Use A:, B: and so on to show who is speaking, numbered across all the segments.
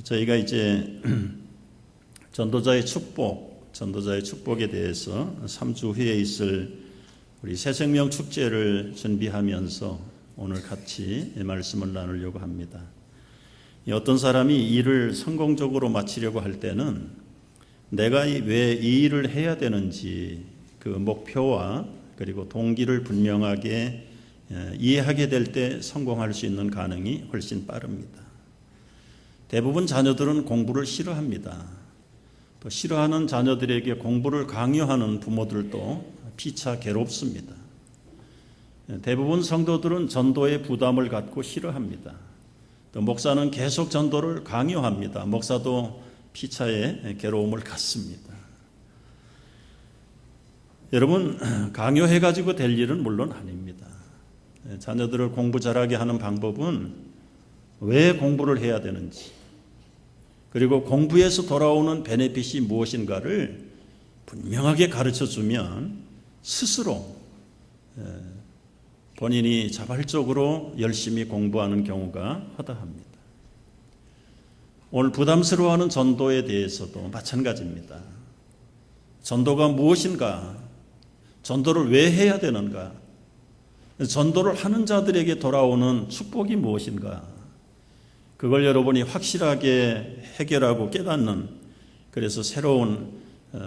A: 저희가 이제 전도자의 축복에 대해서 3주 후에 있을 우리 새생명 축제를 준비하면서 오늘 같이 말씀을 나누려고 합니다. 어떤 사람이 일을 성공적으로 마치려고 할 때는 내가 왜 이 일을 해야 되는지 그 목표와 그리고 동기를 분명하게 이해하게 될 때 성공할 수 있는 가능이 훨씬 빠릅니다. 대부분 자녀들은 공부를 싫어합니다. 또 싫어하는 자녀들에게 공부를 강요하는 부모들도 피차 괴롭습니다. 대부분 성도들은 전도의 부담을 갖고 싫어합니다. 또 목사는 계속 전도를 강요합니다. 목사도 피차의 괴로움을 갖습니다. 여러분, 강요해가지고 될 일은 물론 아닙니다. 자녀들을 공부 잘하게 하는 방법은 왜 공부를 해야 되는지, 그리고 공부에서 돌아오는 베네핏이 무엇인가를 분명하게 가르쳐주면 스스로 본인이 자발적으로 열심히 공부하는 경우가 허다합니다. 오늘 부담스러워하는 전도에 대해서도 마찬가지입니다. 전도가 무엇인가? 전도를 왜 해야 되는가? 전도를 하는 자들에게 돌아오는 축복이 무엇인가? 그걸 여러분이 확실하게 해결하고 깨닫는, 그래서 새로운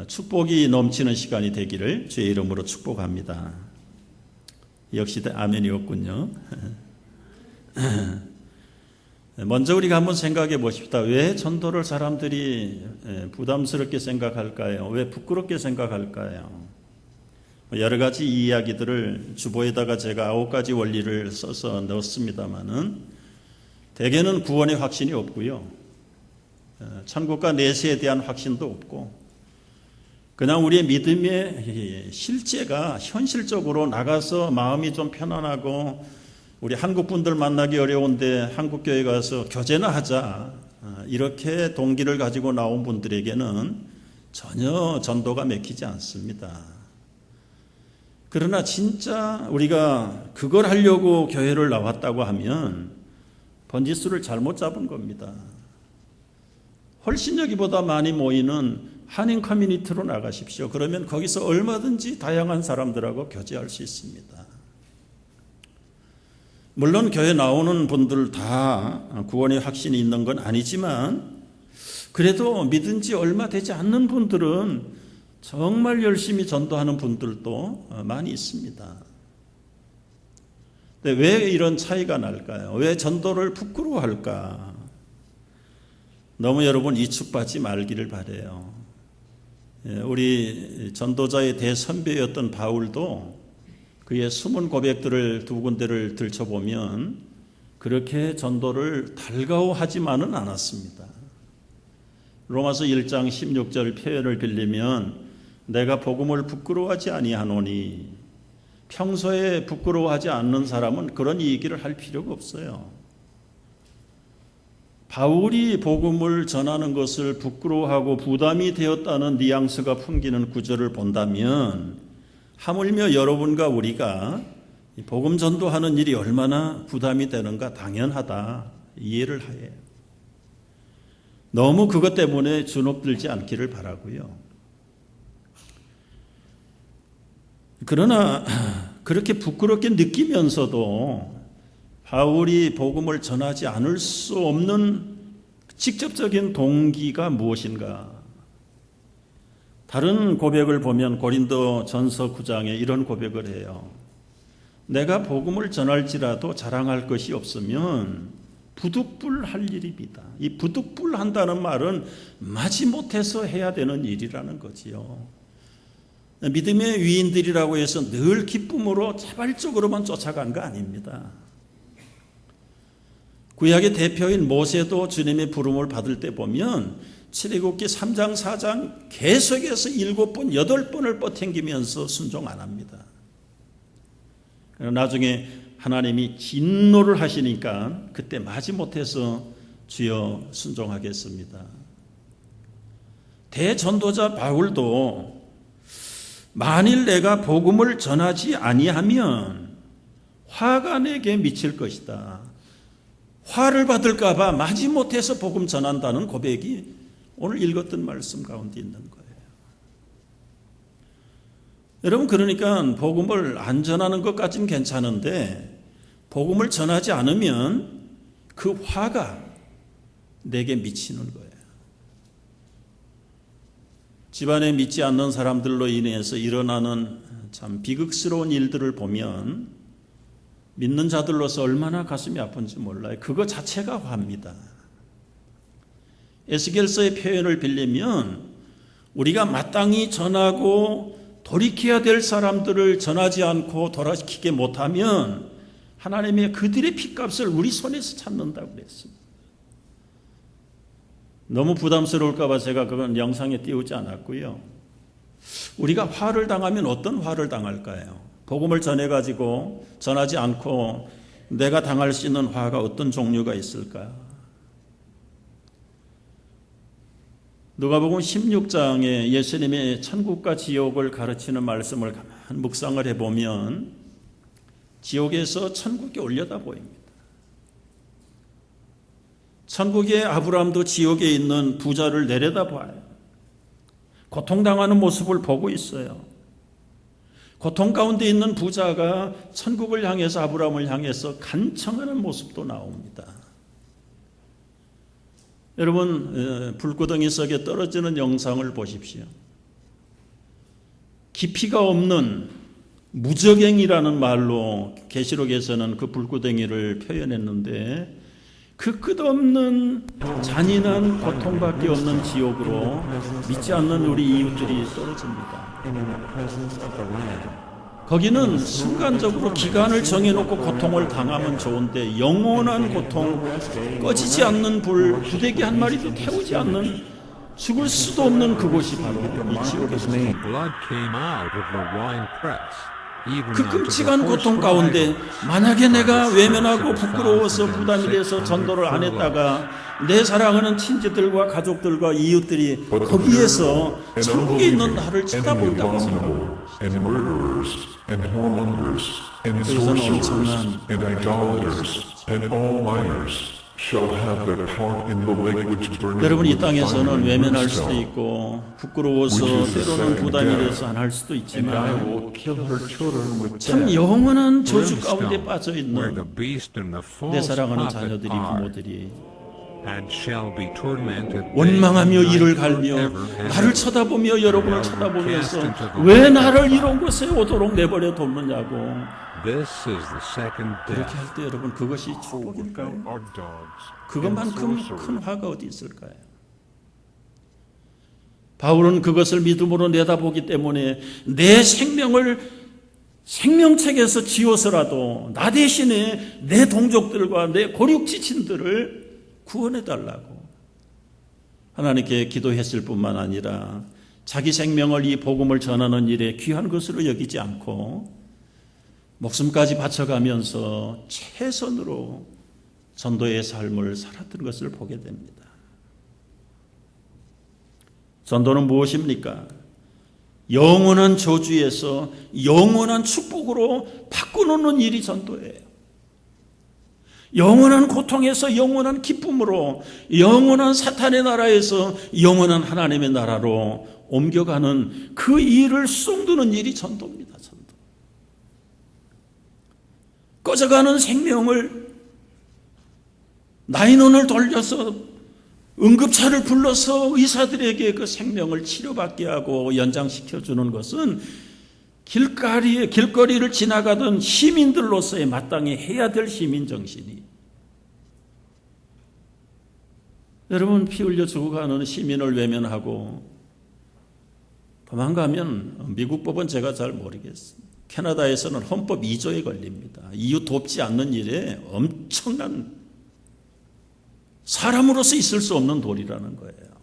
A: 축복이 넘치는 시간이 되기를 주의 이름으로 축복합니다. 역시 아멘이었군요. 먼저 우리가 한번 생각해 보십시다. 왜 전도를 사람들이 부담스럽게 생각할까요? 왜 부끄럽게 생각할까요? 여러 가지 이야기들을 주보에다가 제가 9가지 원리를 써서 넣었습니다마는 대개는 구원의 확신이 없고요. 천국과 내세에 대한 확신도 없고, 그냥 우리의 믿음의 실제가 현실적으로 나가서 마음이 좀 편안하고 우리 한국 분들 만나기 어려운데 한국 교회 가서 교제나 하자, 이렇게 동기를 가지고 나온 분들에게는 전혀 전도가 맥히지 않습니다. 그러나 진짜 우리가 그걸 하려고 교회를 나왔다고 하면 번지수를 잘못 잡은 겁니다. 훨씬 여기보다 많이 모이는 한인 커뮤니티로 나가십시오. 그러면 거기서 얼마든지 다양한 사람들하고 교제할 수 있습니다. 물론 교회 나오는 분들 다 구원의 확신이 있는 건 아니지만, 그래도 믿은 지 얼마 되지 않는 분들은 정말 열심히 전도하는 분들도 많이 있습니다. 왜 이런 차이가 날까요? 왜 전도를 부끄러워할까? 너무 여러분 이축받지 말기를 바라요. 우리 전도자의 대선배였던 바울도 그의 숨은 고백들을 두 군데를 들춰보면 그렇게 전도를 달가워하지만은 않았습니다. 로마서 1장 16절 표현을 빌리면 내가 복음을 부끄러워하지 아니하노니, 평소에 부끄러워하지 않는 사람은 그런 얘기를 할 필요가 없어요. 바울이 복음을 전하는 것을 부끄러워하고 부담이 되었다는 뉘앙스가 풍기는 구절을 본다면, 하물며 여러분과 우리가 복음 전도하는 일이 얼마나 부담이 되는가 당연하다 이해를 해요. 너무 그것 때문에 주눅들지 않기를 바라고요. 그러나 그렇게 부끄럽게 느끼면서도 바울이 복음을 전하지 않을 수 없는 직접적인 동기가 무엇인가? 다른 고백을 보면 고린도 전서 9장에 이런 고백을 해요. 내가 복음을 전할지라도 자랑할 것이 없으면 부득불할 일입니다. 이 부득불한다는 말은 마지못해서 해야 되는 일이라는 거지요. 믿음의 위인들이라고 해서 늘 기쁨으로 자발적으로만 쫓아간 거 아닙니다. 구약의 대표인 모세도 주님의 부름을 받을 때 보면 출애굽기 3장 4장 계속해서 7번 8번을 뻗탱기면서 순종 안 합니다. 나중에 하나님이 진노를 하시니까 그때 마지못해서 주여 순종하겠습니다. 대전도자 바울도 만일 내가 복음을 전하지 아니하면 화가 내게 미칠 것이다. 화를 받을까 봐 마지못해서 복음 전한다는 고백이 오늘 읽었던 말씀 가운데 있는 거예요. 여러분, 그러니까 복음을 안 전하는 것까지는 괜찮은데 복음을 전하지 않으면 그 화가 내게 미치는 거예요. 집안에 믿지 않는 사람들로 인해서 일어나는 참 비극스러운 일들을 보면 믿는 자들로서 얼마나 가슴이 아픈지 몰라요. 그거 자체가 화입니다. 에스겔서의 표현을 빌리면 우리가 마땅히 전하고 돌이켜야 될 사람들을 전하지 않고 돌아키게 못하면 하나님의 그들의 핏값을 우리 손에서 찾는다고 그랬습니다. 너무 부담스러울까 봐 제가 그건 영상에 띄우지 않았고요. 우리가 화를 당하면 어떤 화를 당할까요? 복음을 전해가지고 전하지 않고 내가 당할 수 있는 화가 어떤 종류가 있을까? 누가복음 16장에 예수님의 천국과 지옥을 가르치는 말씀을 가만 묵상을 해보면 지옥에서 천국에 올려다 보입니다. 천국의 아브라함도 지옥에 있는 부자를 내려다봐요. 고통당하는 모습을 보고 있어요. 고통 가운데 있는 부자가 천국을 향해서 아브라함을 향해서 간청하는 모습도 나옵니다. 여러분, 불구덩이 속에 떨어지는 영상을 보십시오. 깊이가 없는 무적행이라는 말로 계시록에서는 그 불구덩이를 표현했는데 그 끝없는 잔인한 고통밖에 없는 지옥으로 믿지 않는 우리 이웃들이 떨어집니다. 거기는 순간적으로 기간을 정해놓고 고통을 당하면 좋은데 영원한 고통, 꺼지지 않는 불, 부대기 한 마리도 태우지 않는 죽을 수도 없는 그곳이 바로 이 지옥입니다. 그 끔찍한 고통 가운데 만약에 내가 외면하고 부끄러워서 부담이 돼서 전도를 안 했다가 내 사랑하는 친지들과 가족들과 이웃들이 거기에서 천국에 있는 나를 쳐다본다고 생각합니다. 그래서는 엄청난 여러분, 이 땅에서는 외면할 수도 있고 부끄러워서 때로는 부담이 돼서 안 할 수도 있지만 참 영원한 저주 가운데 빠져있는 내 사랑하는 자녀들이, 부모들이 원망하며 이를 갈며 나를 쳐다보며 여러분을 쳐다보면서 왜 나를 이런 곳에 오도록 내버려 뒀느냐고. 그렇게 할 때 여러분, 그것이 축복일까요? 그것만큼 큰 화가 어디 있을까요? 바울은 그것을 믿음으로 내다보기 때문에 내 생명을 생명책에서 지워서라도 나 대신에 내 동족들과 내 고륙지친들을 구원해달라고 하나님께 기도했을 뿐만 아니라 자기 생명을 이 복음을 전하는 일에 귀한 것으로 여기지 않고 목숨까지 바쳐가면서 최선으로 전도의 삶을 살았던 것을 보게 됩니다. 전도는 무엇입니까? 영원한 저주에서 영원한 축복으로 바꾸는 일이 전도예요. 영원한 고통에서 영원한 기쁨으로, 영원한 사탄의 나라에서 영원한 하나님의 나라로 옮겨가는 그 일을 쏟는 일이 전도입니다. 전도. 꺼져가는 생명을 나인원을 돌려서 응급차를 불러서 의사들에게 그 생명을 치료받게 하고 연장시켜주는 것은 길거리를 지나가던 시민들로서의 마땅히 해야 될 시민 정신이. 여러분, 피 흘려 죽어가는 시민을 외면하고 도망가면, 미국 법은 제가 잘 모르겠습니다. 캐나다에서는 헌법 2조에 걸립니다. 이유 돕지 않는 일에 엄청난, 사람으로서 있을 수 없는 돌이라는 거예요.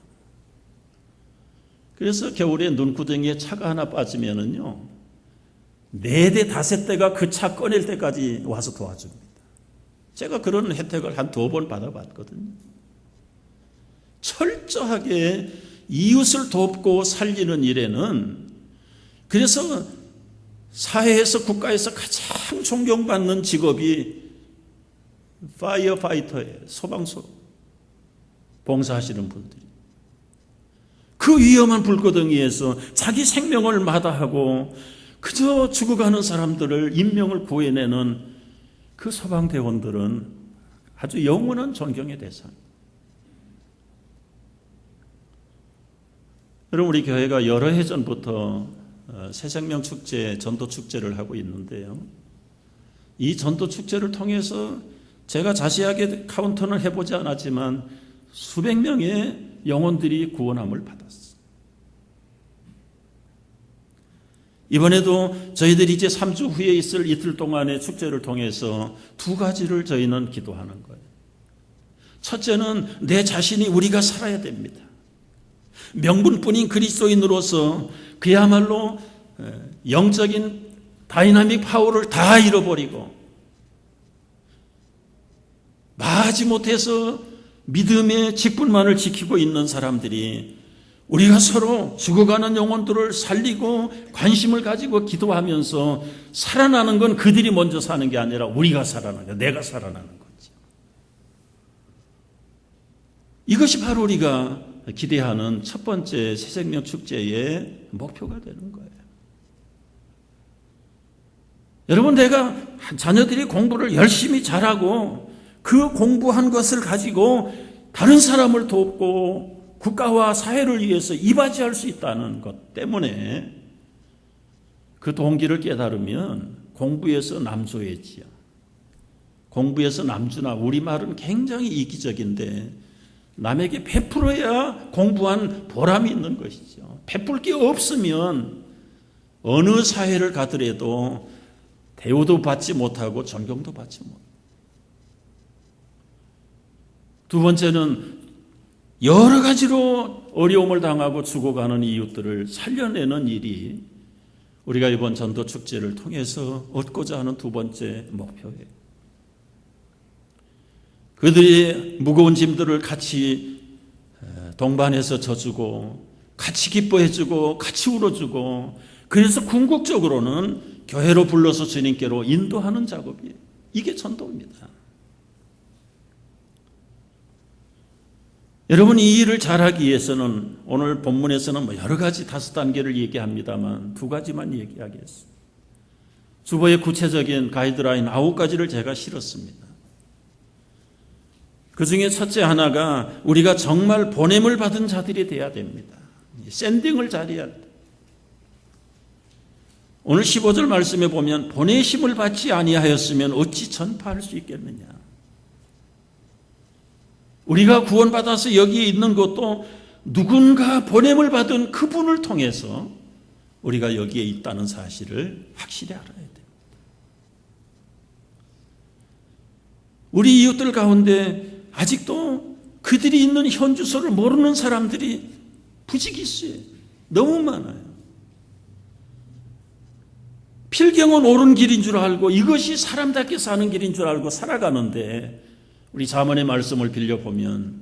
A: 그래서 겨울에 눈구덩이에 차가 하나 빠지면은요, 4대 5대가 그 차 꺼낼 때까지 와서 도와줍니다. 제가 그런 혜택을 한 2번 받아봤거든요. 철저하게 이웃을 돕고 살리는 일에는, 그래서 사회에서, 국가에서 가장 존경받는 직업이 파이어 파이터예요. 소방서 봉사하시는 분들이. 그 위험한 불거덩이에서 자기 생명을 마다하고 그저 죽어가는 사람들을 인명을 구해내는 그 소방대원들은 아주 영원한 존경의 대상. 여러분, 우리 교회가 여러 해 전부터 새생명 축제, 전도 축제를 하고 있는데요. 이 전도 축제를 통해서 제가 자세하게 카운트는 해보지 않았지만 수백 명의 영혼들이 구원함을 받았어요. 이번에도 저희들이 이제 3주 후에 있을 이틀 동안의 축제를 통해서 두 가지를 저희는 기도하는 거예요. 첫째는 내 자신이 우리가 살아야 됩니다. 명분뿐인 그리스도인으로서 그야말로 영적인 다이나믹 파워를 다 잃어버리고 마지 못해서 믿음의 직분만을 지키고 있는 사람들이 우리가 서로 죽어가는 영혼들을 살리고 관심을 가지고 기도하면서 살아나는 건 그들이 먼저 사는 게 아니라 우리가 살아나는 거예요. 내가 살아나는 거죠. 이것이 바로 우리가 기대하는 첫 번째 새생명 축제의 목표가 되는 거예요. 여러분, 내가 자녀들이 공부를 열심히 잘하고 그 공부한 것을 가지고 다른 사람을 돕고 국가와 사회를 위해서 이바지할 수 있다는 것 때문에 그 동기를 깨달으면 공부에서 남조해지요. 공부에서 남주나 우리말은 굉장히 이기적인데 남에게 베풀어야 공부한 보람이 있는 것이죠. 베풀 게 없으면 어느 사회를 가더라도 대우도 받지 못하고 존경도 받지 못해요. 두 번째는 여러 가지로 어려움을 당하고 죽어가는 이웃들을 살려내는 일이 우리가 이번 전도 축제를 통해서 얻고자 하는 두 번째 목표예요. 그들이 무거운 짐들을 같이 동반해서 져주고 같이 기뻐해주고 같이 울어주고 그래서 궁극적으로는 교회로 불러서 주님께로 인도하는 작업이에요. 이게 전도입니다. 여러분, 이 일을 잘하기 위해서는 오늘 본문에서는 여러 가지 5단계를 얘기합니다만 두 가지만 얘기하겠습니다. 주보의 구체적인 가이드라인 9가지를 제가 실었습니다. 그 중에 첫째 하나가 우리가 정말 보냄을 받은 자들이 돼야 됩니다. 샌딩을 잘해야 돼. 오늘 15절 말씀에 보면 보내심을 받지 아니하였으면 어찌 전파할 수 있겠느냐. 우리가 구원받아서 여기에 있는 것도 누군가 보냄을 받은 그분을 통해서 우리가 여기에 있다는 사실을 확실히 알아야 됩니다. 우리 이웃들 가운데 아직도 그들이 있는 현 주소를 모르는 사람들이 부지기수예요. 너무 많아요. 필경은 옳은 길인 줄 알고 이것이 사람답게 사는 길인 줄 알고 살아가는데 우리 자문의 말씀을 빌려보면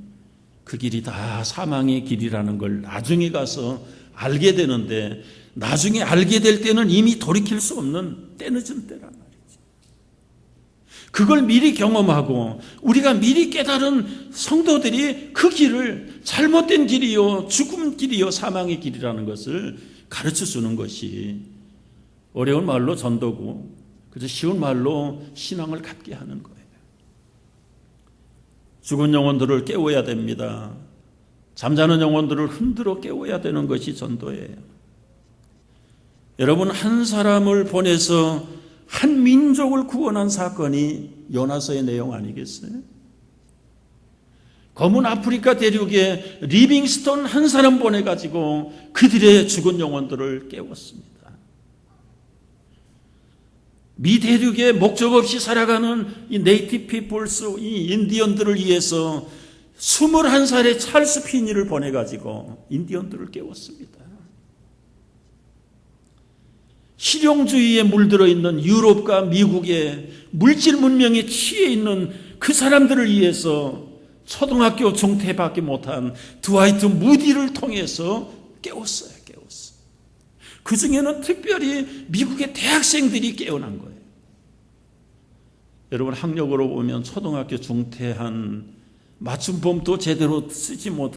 A: 그 길이 다 사망의 길이라는 걸 나중에 가서 알게 되는데 나중에 알게 될 때는 이미 돌이킬 수 없는 때늦은 때란 말이지. 그걸 미리 경험하고 우리가 미리 깨달은 성도들이 그 길을 잘못된 길이요, 죽음 길이요, 사망의 길이라는 것을 가르쳐 주는 것이 어려운 말로 전도고 그저 쉬운 말로 신앙을 갖게 하는 거예요. 죽은 영혼들을 깨워야 됩니다. 잠자는 영혼들을 흔들어 깨워야 되는 것이 전도예요. 여러분, 한 사람을 보내서 한 민족을 구원한 사건이 요나서의 내용 아니겠어요? 검은 아프리카 대륙에 리빙스톤 한 사람 보내가지고 그들의 죽은 영혼들을 깨웠습니다. 미 대륙에 목적 없이 살아가는 이 네이티브 피플스, 이 인디언들을 위해서 21살의 찰스 피니를 보내가지고 인디언들을 깨웠습니다. 실용주의에 물들어 있는 유럽과 미국의 물질 문명에 취해 있는 그 사람들을 위해서 초등학교 중퇴밖에 못한 드와이트 무디를 통해서 깨웠어요. 그 중에는 특별히 미국의 대학생들이 깨어난 거예요. 여러분 학력으로 보면 초등학교 중퇴한 맞춤법도 제대로 쓰지 못